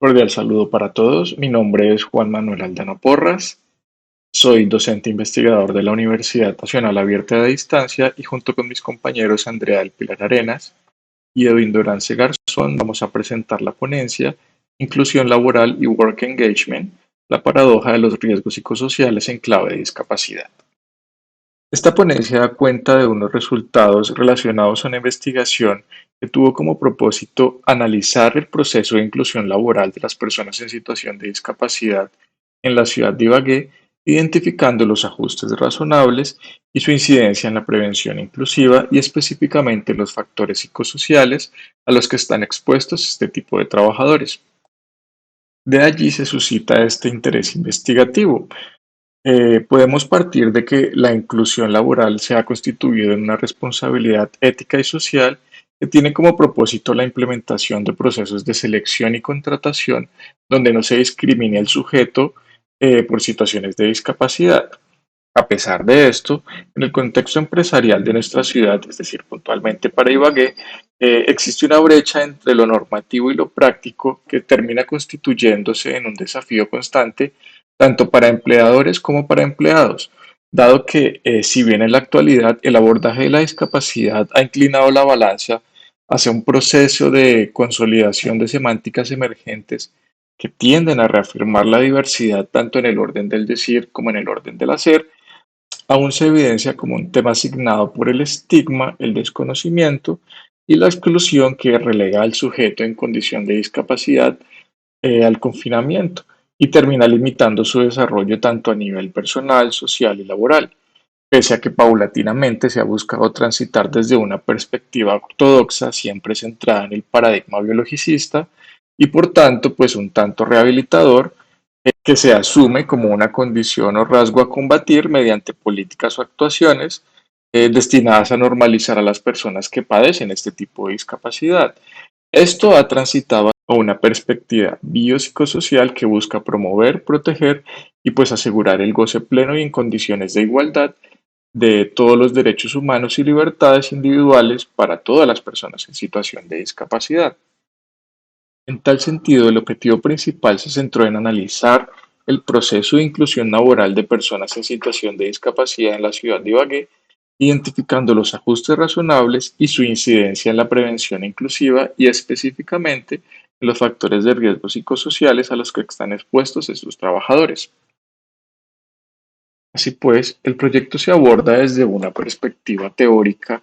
Cordial saludo para todos. Mi nombre es Juan Manuel Aldana Porras. Soy docente investigador de la Universidad Nacional Abierta de Distancia y junto con mis compañeros Andrea del Pilar Arenas y Edwin Durance Garzón vamos a presentar la ponencia Inclusión Laboral y Work Engagement, la paradoja de los riesgos psicosociales en clave de discapacidad. Esta ponencia da cuenta de unos resultados relacionados a una investigación que tuvo como propósito analizar el proceso de inclusión laboral de las personas en situación de discapacidad en la ciudad de Ibagué, identificando los ajustes razonables y su incidencia en la prevención inclusiva y específicamente los factores psicosociales a los que están expuestos este tipo de trabajadores. De allí se suscita este interés investigativo. Podemos partir de que la inclusión laboral se ha constituido en una responsabilidad ética y social que tiene como propósito la implementación de procesos de selección y contratación donde no se discrimine al sujeto por situaciones de discapacidad. A pesar de esto, en el contexto empresarial de nuestra ciudad, es decir, puntualmente para Ibagué, existe una brecha entre lo normativo y lo práctico que termina constituyéndose en un desafío constante tanto para empleadores como para empleados, dado que si bien en la actualidad el abordaje de la discapacidad ha inclinado la balanza hacia un proceso de consolidación de semánticas emergentes que tienden a reafirmar la diversidad tanto en el orden del decir como en el orden del hacer, aún se evidencia como un tema asignado por el estigma, el desconocimiento y la exclusión que relega al sujeto en condición de discapacidad al confinamiento y termina limitando su desarrollo tanto a nivel personal, social y laboral, pese a que paulatinamente se ha buscado transitar desde una perspectiva ortodoxa, siempre centrada en el paradigma biologicista y por tanto pues un tanto rehabilitador que se asume como una condición o rasgo a combatir mediante políticas o actuaciones destinadas a normalizar a las personas que padecen este tipo de discapacidad. Esto ha transitado a una perspectiva biopsicosocial que busca promover, proteger y pues asegurar el goce pleno y en condiciones de igualdad de todos los derechos humanos y libertades individuales para todas las personas en situación de discapacidad. En tal sentido, el objetivo principal se centró en analizar el proceso de inclusión laboral de personas en situación de discapacidad en la ciudad de Ibagué, identificando los ajustes razonables y su incidencia en la prevención inclusiva y específicamente en los factores de riesgo psicosociales a los que están expuestos estos trabajadores. Así pues, el proyecto se aborda desde una perspectiva teórica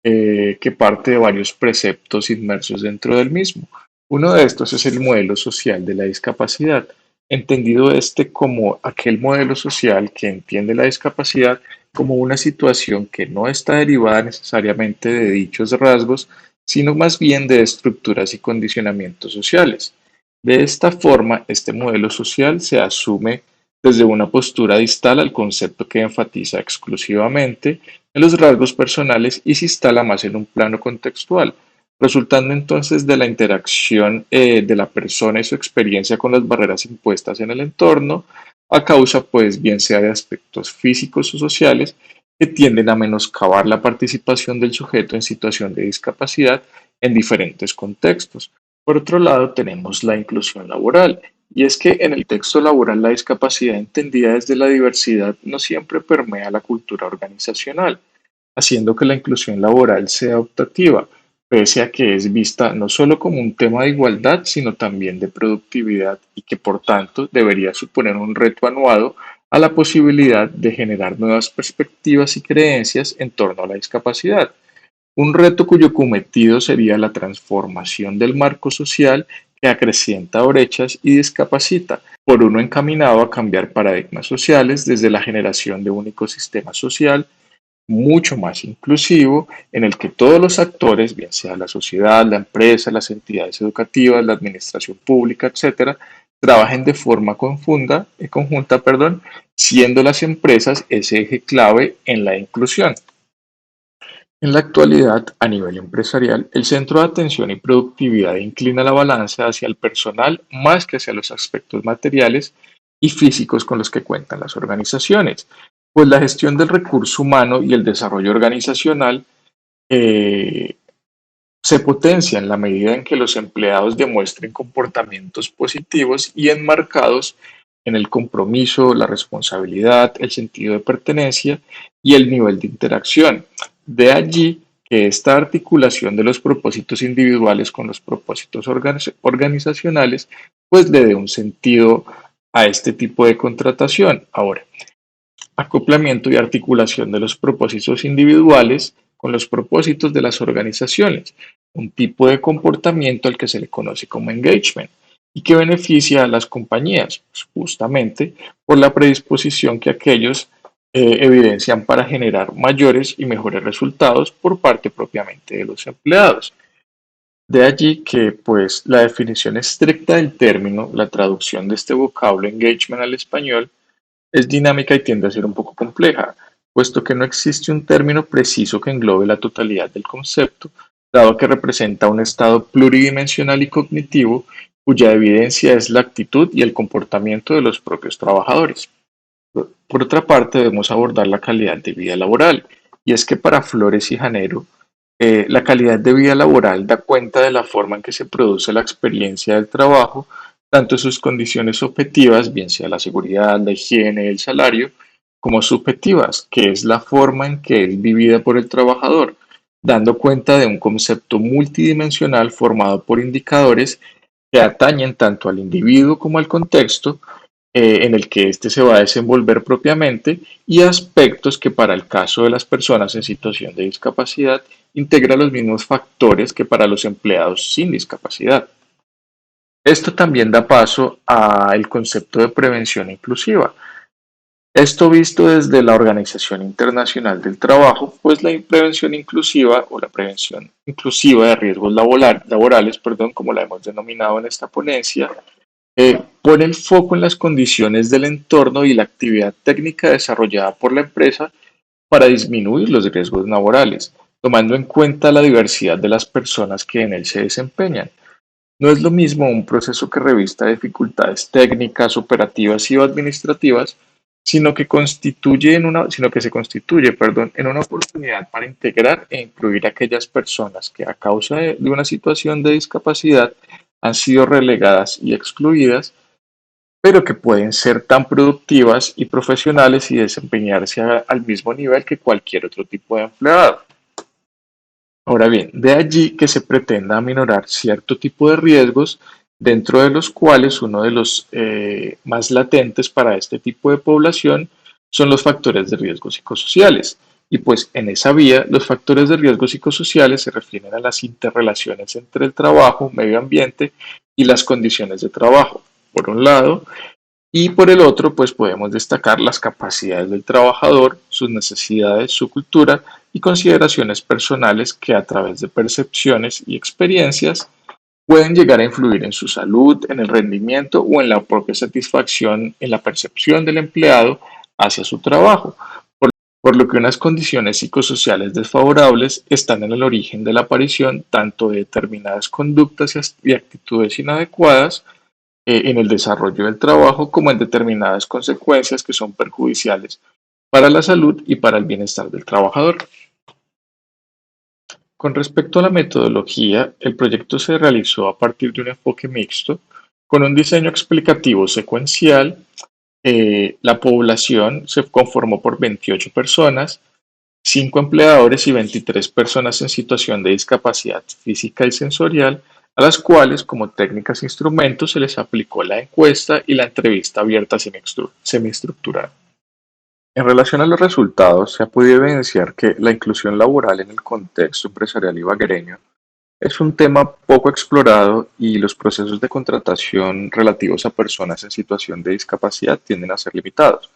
que parte de varios preceptos inmersos dentro del mismo. Uno de estos es el modelo social de la discapacidad, entendido este como aquel modelo social que entiende la discapacidad como una situación que no está derivada necesariamente de dichos rasgos, sino más bien de estructuras y condicionamientos sociales. De esta forma, este modelo social se asume desde una postura distal al concepto que enfatiza exclusivamente en los rasgos personales y se instala más en un plano contextual, resultando entonces de la interacción de la persona y su experiencia con las barreras impuestas en el entorno, a causa pues bien sea de aspectos físicos o sociales que tienden a menoscabar la participación del sujeto en situación de discapacidad en diferentes contextos. Por otro lado, tenemos la inclusión laboral, y es que en el texto laboral la discapacidad entendida desde la diversidad no siempre permea la cultura organizacional, haciendo que la inclusión laboral sea optativa, pese a que es vista no solo como un tema de igualdad, sino también de productividad y que por tanto debería suponer un reto anuado a la posibilidad de generar nuevas perspectivas y creencias en torno a la discapacidad. Un reto cuyo cometido sería la transformación del marco social que acrecienta brechas y discapacita, por uno encaminado a cambiar paradigmas sociales desde la generación de un ecosistema social mucho más inclusivo en el que todos los actores, bien sea la sociedad, la empresa, las entidades educativas, la administración pública, etcétera, trabajen de forma conjunta, siendo las empresas ese eje clave en la inclusión. En la actualidad, a nivel empresarial, el centro de atención y productividad inclina la balanza hacia el personal más que hacia los aspectos materiales y físicos con los que cuentan las organizaciones, pues la gestión del recurso humano y el desarrollo organizacional eh, Se potencia en la medida en que los empleados demuestren comportamientos positivos y enmarcados en el compromiso, la responsabilidad, el sentido de pertenencia y el nivel de interacción. De allí que esta articulación de los propósitos individuales con los propósitos organizacionales pues le dé un sentido a este tipo de contratación. Ahora, acoplamiento y articulación de los propósitos individuales con los propósitos de las organizaciones, un tipo de comportamiento al que se le conoce como engagement y que beneficia a las compañías, pues, justamente por la predisposición que aquellos evidencian para generar mayores y mejores resultados por parte propiamente de los empleados. De allí que, pues, la definición estricta del término, la traducción de este vocablo engagement al español, es dinámica y tiende a ser un poco compleja, puesto que no existe un término preciso que englobe la totalidad del concepto, dado que representa un estado pluridimensional y cognitivo cuya evidencia es la actitud y el comportamiento de los propios trabajadores. Por otra parte, debemos abordar la calidad de vida laboral, y es que para Flores y Janero, la calidad de vida laboral da cuenta de la forma en que se produce la experiencia del trabajo, tanto sus condiciones objetivas, bien sea la seguridad, la higiene, el salario, como subjetivas, que es la forma en que es vivida por el trabajador, dando cuenta de un concepto multidimensional formado por indicadores que atañen tanto al individuo como al contexto en el que éste se va a desenvolver propiamente y aspectos que para el caso de las personas en situación de discapacidad integra los mismos factores que para los empleados sin discapacidad. Esto también da paso al concepto de prevención inclusiva. Esto visto desde la Organización Internacional del Trabajo, pues la prevención inclusiva o la prevención inclusiva de riesgos laborales, perdón, como la hemos denominado en esta ponencia, pone el foco en las condiciones del entorno y la actividad técnica desarrollada por la empresa para disminuir los riesgos laborales, tomando en cuenta la diversidad de las personas que en él se desempeñan. No es lo mismo un proceso que revista dificultades técnicas, operativas y o administrativas, sino que se constituye, perdón, en una oportunidad para integrar e incluir a aquellas personas que a causa de una situación de discapacidad han sido relegadas y excluidas, pero que pueden ser tan productivas y profesionales y desempeñarse al mismo nivel que cualquier otro tipo de empleado. Ahora bien, de allí que se pretenda aminorar cierto tipo de riesgos, dentro de los cuales uno de los más latentes para este tipo de población son los factores de riesgo psicosociales. Y pues en esa vía, los factores de riesgo psicosociales se refieren a las interrelaciones entre el trabajo, medio ambiente y las condiciones de trabajo, por un lado, y por el otro, pues podemos destacar las capacidades del trabajador, sus necesidades, su cultura y consideraciones personales que a través de percepciones y experiencias pueden llegar a influir en su salud, en el rendimiento o en la propia satisfacción, en la percepción del empleado hacia su trabajo. Por lo que unas condiciones psicosociales desfavorables están en el origen de la aparición tanto de determinadas conductas y actitudes inadecuadas en el desarrollo del trabajo como en determinadas consecuencias que son perjudiciales para la salud y para el bienestar del trabajador. Con respecto a la metodología, el proyecto se realizó a partir de un enfoque mixto, con un diseño explicativo secuencial. La población se conformó por 28 personas, 5 empleadores y 23 personas en situación de discapacidad física y sensorial, a las cuales, como técnicas e instrumentos, se les aplicó la encuesta y la entrevista abierta semiestructurada. En relación a los resultados, se ha podido evidenciar que la inclusión laboral en el contexto empresarial ibaguereño es un tema poco explorado y los procesos de contratación relativos a personas en situación de discapacidad tienden a ser limitados.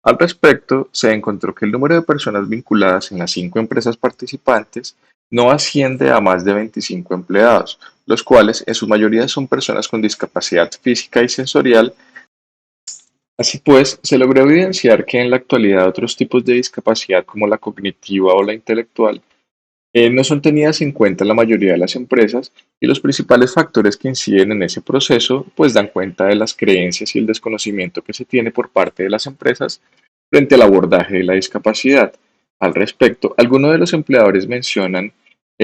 Al respecto, se encontró que el número de personas vinculadas en las 5 empresas participantes no asciende a más de 25 empleados, los cuales en su mayoría son personas con discapacidad física y sensorial. Así pues, se logró evidenciar que en la actualidad otros tipos de discapacidad como la cognitiva o la intelectual no son tenidas en cuenta en la mayoría de las empresas y los principales factores que inciden en ese proceso pues dan cuenta de las creencias y el desconocimiento que se tiene por parte de las empresas frente al abordaje de la discapacidad. Al respecto, algunos de los empleadores mencionan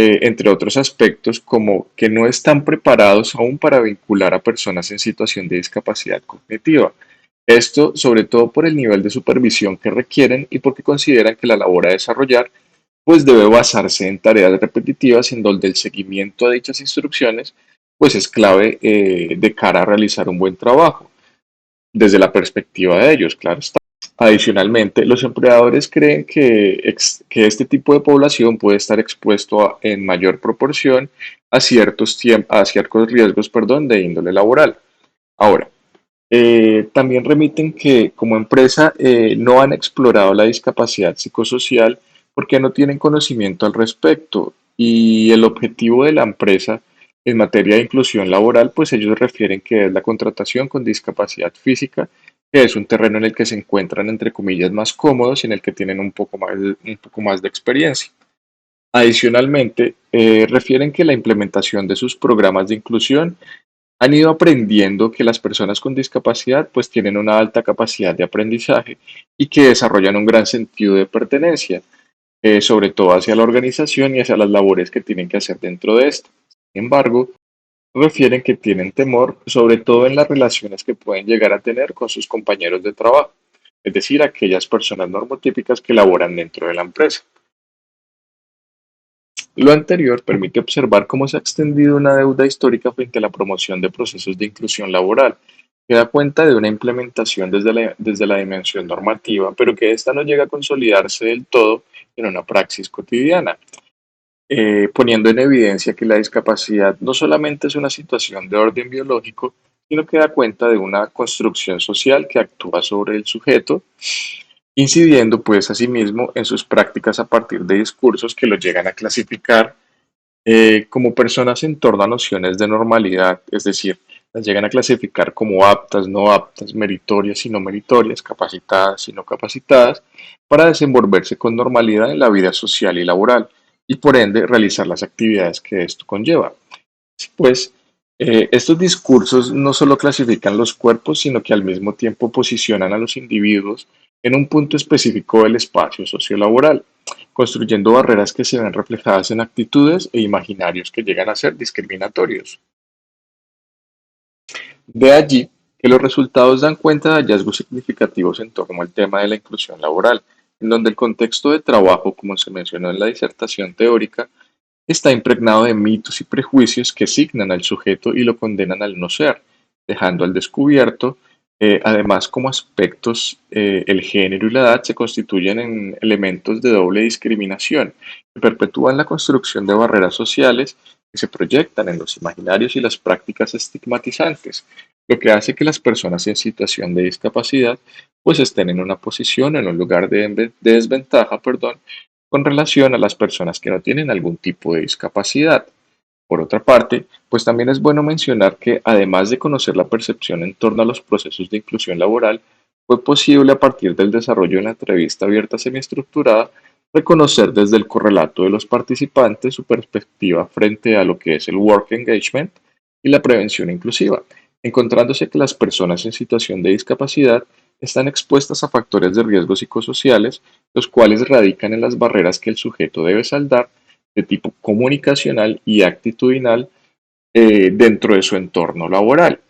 entre otros aspectos como que no están preparados aún para vincular a personas en situación de discapacidad cognitiva. Esto sobre todo por el nivel de supervisión que requieren y porque consideran que la labor a desarrollar pues debe basarse en tareas repetitivas en donde el seguimiento a dichas instrucciones pues es clave de cara a realizar un buen trabajo desde la perspectiva de ellos, claro está. Adicionalmente, los empleadores creen que este tipo de población puede estar expuesto en mayor proporción a a ciertos riesgos, perdón, de índole laboral. Ahora, también remiten que como empresa no han explorado la discapacidad psicosocial porque no tienen conocimiento al respecto y el objetivo de la empresa en materia de inclusión laboral, pues ellos refieren que es la contratación con discapacidad física, que es un terreno en el que se encuentran entre comillas más cómodos y en el que tienen un poco más de experiencia. Adicionalmente, refieren que la implementación de sus programas de inclusión han ido aprendiendo que las personas con discapacidad pues tienen una alta capacidad de aprendizaje y que desarrollan un gran sentido de pertenencia, sobre todo hacia la organización y hacia las labores que tienen que hacer dentro de esto. Sin embargo, refieren que tienen temor, sobre todo en las relaciones que pueden llegar a tener con sus compañeros de trabajo, es decir, aquellas personas normotípicas que laboran dentro de la empresa. Lo anterior permite observar cómo se ha extendido una deuda histórica frente a la promoción de procesos de inclusión laboral, que da cuenta de una implementación desde la dimensión normativa, pero que ésta no llega a consolidarse del todo en una praxis cotidiana, poniendo en evidencia que la discapacidad no solamente es una situación de orden biológico, sino que da cuenta de una construcción social que actúa sobre el sujeto, incidiendo pues asimismo en sus prácticas a partir de discursos que lo llegan a clasificar como personas en torno a nociones de normalidad, es decir, las llegan a clasificar como aptas, no aptas, meritorias y no meritorias, capacitadas y no capacitadas, para desenvolverse con normalidad en la vida social y laboral y por ende realizar las actividades que esto conlleva. Pues estos discursos no solo clasifican los cuerpos, sino que al mismo tiempo posicionan a los individuos en un punto específico del espacio sociolaboral, construyendo barreras que se ven reflejadas en actitudes e imaginarios que llegan a ser discriminatorios. De allí que los resultados dan cuenta de hallazgos significativos en torno al tema de la inclusión laboral, en donde el contexto de trabajo, como se mencionó en la disertación teórica, está impregnado de mitos y prejuicios que signan al sujeto y lo condenan al no ser, dejando al descubierto, además como aspectos, el género y la edad se constituyen en elementos de doble discriminación que perpetúan la construcción de barreras sociales que se proyectan en los imaginarios y las prácticas estigmatizantes, lo que hace que las personas en situación de discapacidad pues estén en una posición, en un lugar de desventaja, perdón, con relación a las personas que no tienen algún tipo de discapacidad. Por otra parte, pues también es bueno mencionar que además de conocer la percepción en torno a los procesos de inclusión laboral, fue posible a partir del desarrollo de la entrevista abierta semiestructurada reconocer desde el correlato de los participantes su perspectiva frente a lo que es el work engagement y la prevención inclusiva, encontrándose que las personas en situación de discapacidad están expuestas a factores de riesgo psicosociales, los cuales radican en las barreras que el sujeto debe saldar de tipo comunicacional y actitudinal dentro de su entorno laboral,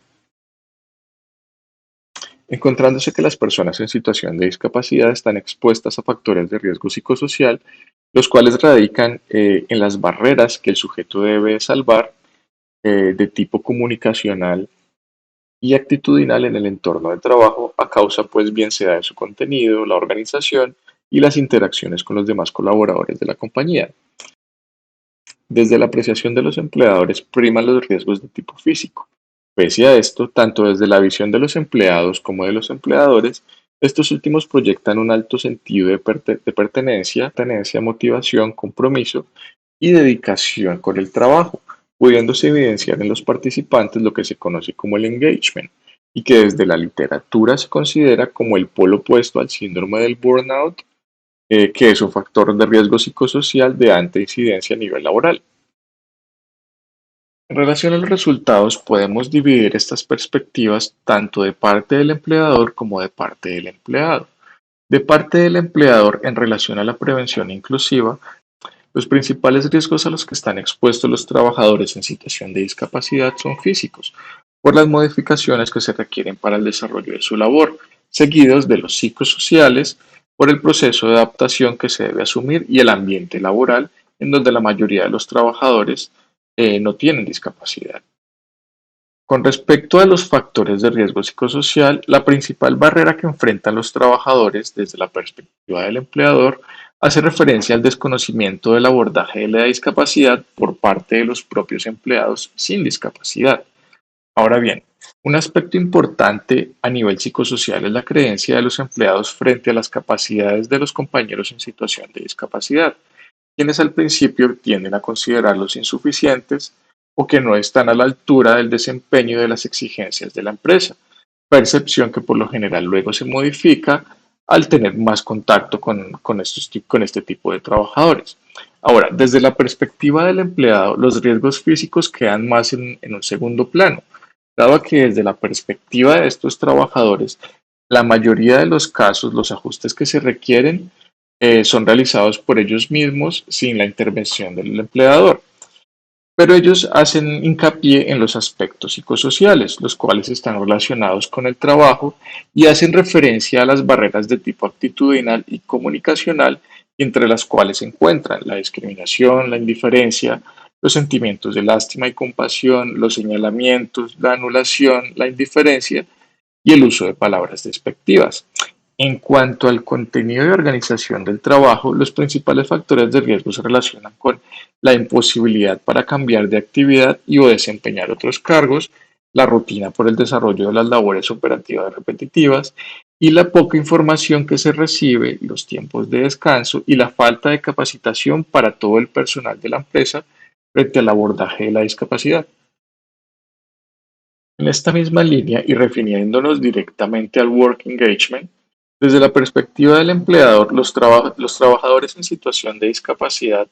encontrándose que las personas en situación de discapacidad están expuestas a factores de riesgo psicosocial, los cuales radican en las barreras que el sujeto debe salvar de tipo comunicacional y actitudinal en el entorno de trabajo a causa pues bien sea de su contenido, la organización y las interacciones con los demás colaboradores de la compañía. Desde la apreciación de los empleadores priman los riesgos de tipo físico. Pese a esto, tanto desde la visión de los empleados como de los empleadores, estos últimos proyectan un alto sentido de pertenencia, motivación, compromiso y dedicación con el trabajo, pudiéndose evidenciar en los participantes lo que se conoce como el engagement, y que desde la literatura se considera como el polo opuesto al síndrome del burnout, que es un factor de riesgo psicosocial de alta incidencia a nivel laboral. En relación a los resultados, podemos dividir estas perspectivas tanto de parte del empleador como de parte del empleado. De parte del empleador, en relación a la prevención inclusiva, Los principales riesgos a los que están expuestos los trabajadores en situación de discapacidad son físicos, por las modificaciones que se requieren para el desarrollo de su labor, seguidos de los psicosociales, por el proceso de adaptación que se debe asumir y el ambiente laboral, en donde la mayoría de los trabajadores no tienen discapacidad. Con respecto a los factores de riesgo psicosocial, la principal barrera que enfrentan los trabajadores desde la perspectiva del empleador hace referencia al desconocimiento del abordaje de la discapacidad por parte de los propios empleados sin discapacidad. Ahora bien, un aspecto importante a nivel psicosocial es la creencia de los empleados frente a las capacidades de los compañeros en situación de discapacidad, quienes al principio tienden a considerarlos insuficientes o que no están a la altura del desempeño de las exigencias de la empresa, percepción que por lo general luego se modifica al tener más contacto con este tipo de trabajadores. Ahora, desde la perspectiva del empleado, los riesgos físicos quedan más en un segundo plano, dado que desde la perspectiva de estos trabajadores, la mayoría de los casos, los ajustes que se requieren son realizados por ellos mismos sin la intervención del empleador. Pero ellos hacen hincapié en los aspectos psicosociales, los cuales están relacionados con el trabajo y hacen referencia a las barreras de tipo actitudinal y comunicacional, entre las cuales se encuentran la discriminación, la indiferencia, los sentimientos de lástima y compasión, los señalamientos, la anulación, la indiferencia y el uso de palabras despectivas. En cuanto al contenido y organización del trabajo, los principales factores de riesgo se relacionan con la imposibilidad para cambiar de actividad y o desempeñar otros cargos, la rutina por el desarrollo de las labores operativas repetitivas y la poca información que se recibe, los tiempos de descanso y la falta de capacitación para todo el personal de la empresa frente al abordaje de la discapacidad. En esta misma línea y refiriéndonos directamente al work engagement, desde la perspectiva del empleador, los trabajadores en situación de discapacidad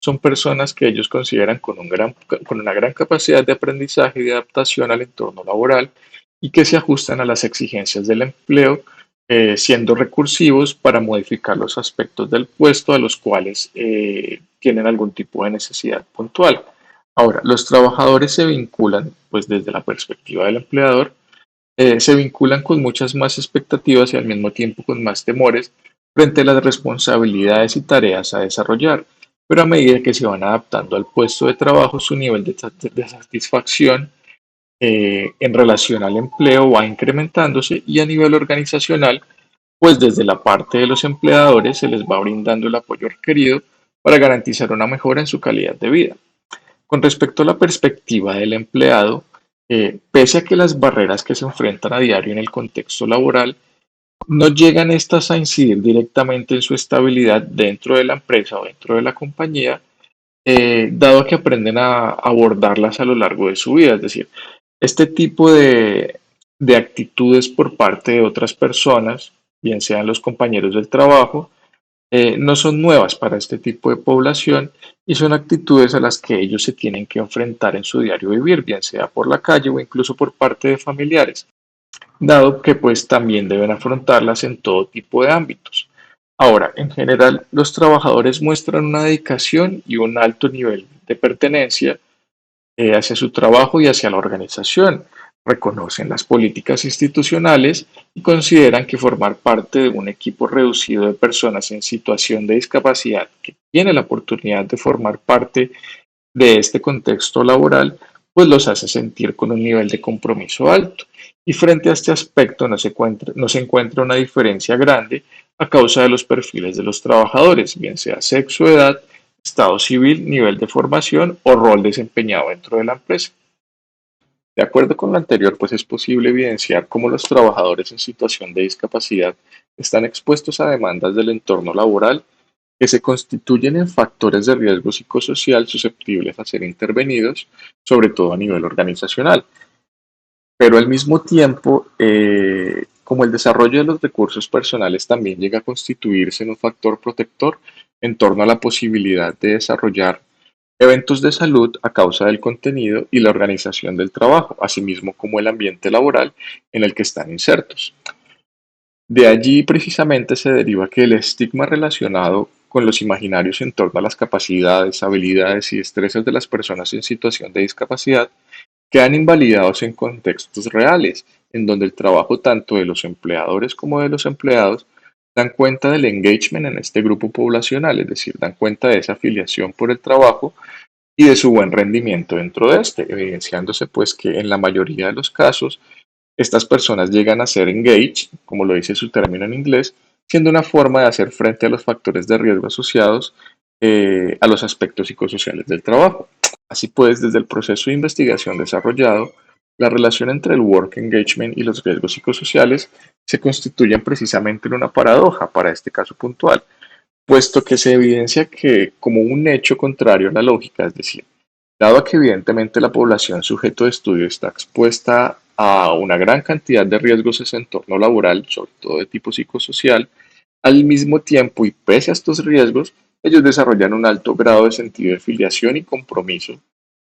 son personas que ellos consideran con una gran capacidad de aprendizaje y de adaptación al entorno laboral y que se ajustan a las exigencias del empleo, siendo recursivos para modificar los aspectos del puesto a los cuales tienen algún tipo de necesidad puntual. Ahora, los trabajadores se vinculan, pues desde la perspectiva del empleador, se vinculan con muchas más expectativas y al mismo tiempo con más temores frente a las responsabilidades y tareas a desarrollar. Pero a medida que se van adaptando al puesto de trabajo, su nivel de satisfacción en relación al empleo va incrementándose y a nivel organizacional, pues desde la parte de los empleadores se les va brindando el apoyo requerido para garantizar una mejora en su calidad de vida. Con respecto a la perspectiva del empleado, pese a que las barreras que se enfrentan a diario en el contexto laboral no llegan estas a incidir directamente en su estabilidad dentro de la empresa o dentro de la compañía, dado que aprenden a abordarlas a lo largo de su vida. Es decir, este tipo de actitudes por parte de otras personas, bien sean los compañeros del trabajo, no son nuevas para este tipo de población y son actitudes a las que ellos se tienen que enfrentar en su diario vivir, bien sea por la calle o incluso por parte de familiares, dado que pues también deben afrontarlas en todo tipo de ámbitos. Ahora, en general, los trabajadores muestran una dedicación y un alto nivel de pertenencia hacia su trabajo y hacia la organización. Reconocen las políticas institucionales y consideran que formar parte de un equipo reducido de personas en situación de discapacidad que tiene la oportunidad de formar parte de este contexto laboral, pues los hace sentir con un nivel de compromiso alto. Y frente a este aspecto no se encuentra una diferencia grande a causa de los perfiles de los trabajadores, bien sea sexo, edad, estado civil, nivel de formación o rol desempeñado dentro de la empresa. De acuerdo con lo anterior, pues es posible evidenciar cómo los trabajadores en situación de discapacidad están expuestos a demandas del entorno laboral que se constituyen en factores de riesgo psicosocial susceptibles a ser intervenidos, sobre todo a nivel organizacional. Pero al mismo tiempo, como el desarrollo de los recursos personales también llega a constituirse en un factor protector en torno a la posibilidad de desarrollar eventos de salud a causa del contenido y la organización del trabajo, asimismo como el ambiente laboral en el que están insertos. De allí precisamente se deriva que el estigma relacionado con los imaginarios en torno a las capacidades, habilidades y destrezas de las personas en situación de discapacidad quedan invalidados en contextos reales, en donde el trabajo tanto de los empleadores como de los empleados dan cuenta del engagement en este grupo poblacional, es decir, dan cuenta de esa afiliación por el trabajo y de su buen rendimiento dentro de este, evidenciándose pues que en la mayoría de los casos estas personas llegan a ser engaged, como lo dice su término en inglés, siendo una forma de hacer frente a los factores de riesgo asociados a los aspectos psicosociales del trabajo. Así pues, desde el proceso de investigación desarrollado, la relación entre el work engagement y los riesgos psicosociales se constituyen precisamente en una paradoja para este caso puntual, puesto que se evidencia que como un hecho contrario a la lógica, es decir, dado que evidentemente la población sujeto de estudio está expuesta a una gran cantidad de riesgos en su entorno laboral, sobre todo de tipo psicosocial, al mismo tiempo y pese a estos riesgos, ellos desarrollan un alto grado de sentido de filiación y compromiso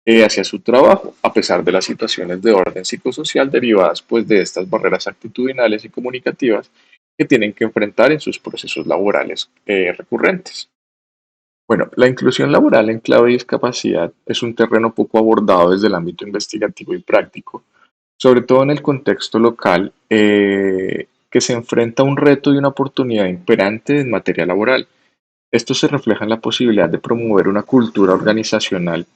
hacia su trabajo, a pesar de las situaciones de orden psicosocial derivadas pues, de estas barreras actitudinales y comunicativas que tienen que enfrentar en sus procesos laborales recurrentes. Bueno, la inclusión laboral en clave de discapacidad es un terreno poco abordado desde el ámbito investigativo y práctico, sobre todo en el contexto local, que se enfrenta a un reto y una oportunidad imperante en materia laboral. Esto se refleja en la posibilidad de promover una cultura organizacional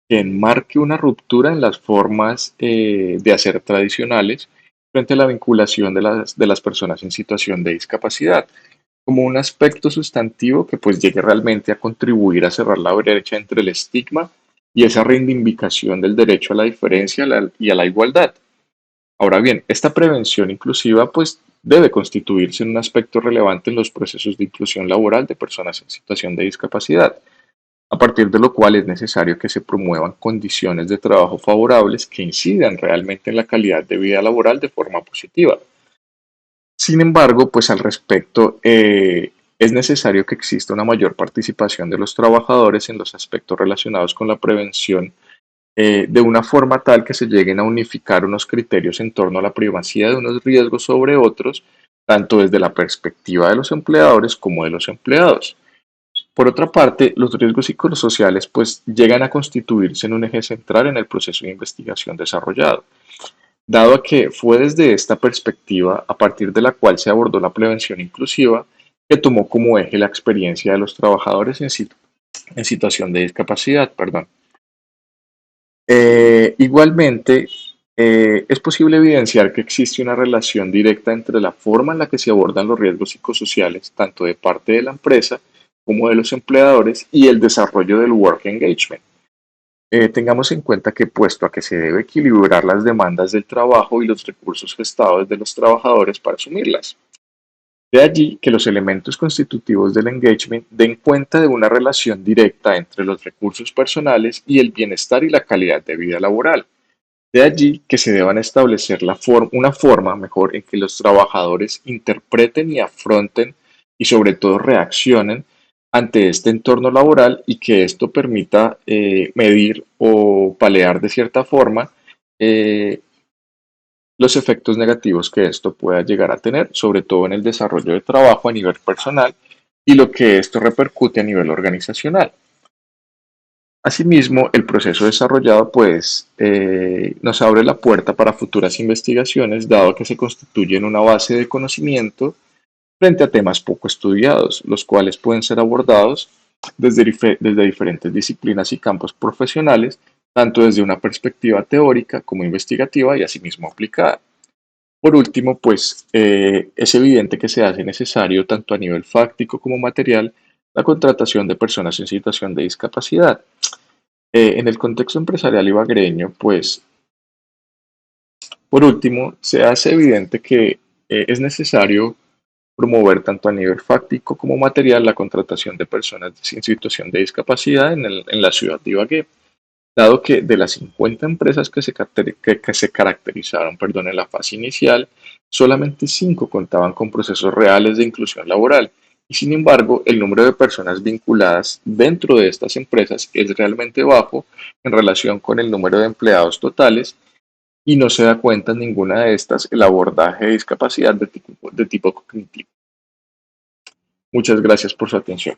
que enmarque una ruptura en las formas de hacer tradicionales frente a la vinculación de las personas en situación de discapacidad como un aspecto sustantivo que pues llegue realmente a contribuir a cerrar la brecha entre el estigma y esa reivindicación del derecho a la diferencia y a la igualdad. Ahora bien, esta prevención inclusiva pues debe constituirse en un aspecto relevante en los procesos de inclusión laboral de personas en situación de discapacidad, a partir de lo cual es necesario que se promuevan condiciones de trabajo favorables que incidan realmente en la calidad de vida laboral de forma positiva. Sin embargo, pues al respecto, es necesario que exista una mayor participación de los trabajadores en los aspectos relacionados con la prevención, de una forma tal que se lleguen a unificar unos criterios en torno a la primacía de unos riesgos sobre otros, tanto desde la perspectiva de los empleadores como de los empleados. Por otra parte, los riesgos psicosociales pues llegan a constituirse en un eje central en el proceso de investigación desarrollado, dado que fue desde esta perspectiva, a partir de la cual se abordó la prevención inclusiva, que tomó como eje la experiencia de los trabajadores en situación de discapacidad. Perdón. Igualmente, es posible evidenciar que existe una relación directa entre la forma en la que se abordan los riesgos psicosociales, tanto de parte de la empresa como de los empleadores, y el desarrollo del work engagement. Tengamos en cuenta que, puesto a que se debe equilibrar las demandas del trabajo y los recursos gestados de los trabajadores para asumirlas. De allí que los elementos constitutivos del engagement den cuenta de una relación directa entre los recursos personales y el bienestar y la calidad de vida laboral. De allí que se deban establecer una forma mejor en que los trabajadores interpreten y afronten y sobre todo reaccionen ante este entorno laboral y que esto permita medir o palear de cierta forma eh, los efectos negativos que esto pueda llegar a tener, sobre todo en el desarrollo de trabajo a nivel personal y lo que esto repercute a nivel organizacional. Asimismo, el proceso desarrollado pues, nos abre la puerta para futuras investigaciones, dado que se constituye en una base de conocimiento frente a temas poco estudiados, los cuales pueden ser abordados desde diferentes disciplinas y campos profesionales, tanto desde una perspectiva teórica como investigativa y asimismo aplicada. Por último, pues es evidente que se hace necesario, tanto a nivel fáctico como material, la contratación de personas en situación de discapacidad. En el contexto empresarial ibagreño, pues, por último, se hace evidente que es necesario promover tanto a nivel fáctico como material la contratación de personas en situación de discapacidad en la ciudad de Ibagué, dado que de las 50 empresas que se caracterizaron, perdón, en la fase inicial, solamente 5 contaban con procesos reales de inclusión laboral. Y sin embargo, el número de personas vinculadas dentro de estas empresas es realmente bajo en relación con el número de empleados totales y no se da cuenta en ninguna de estas el abordaje de discapacidad de tipo cognitivo. Muchas gracias por su atención.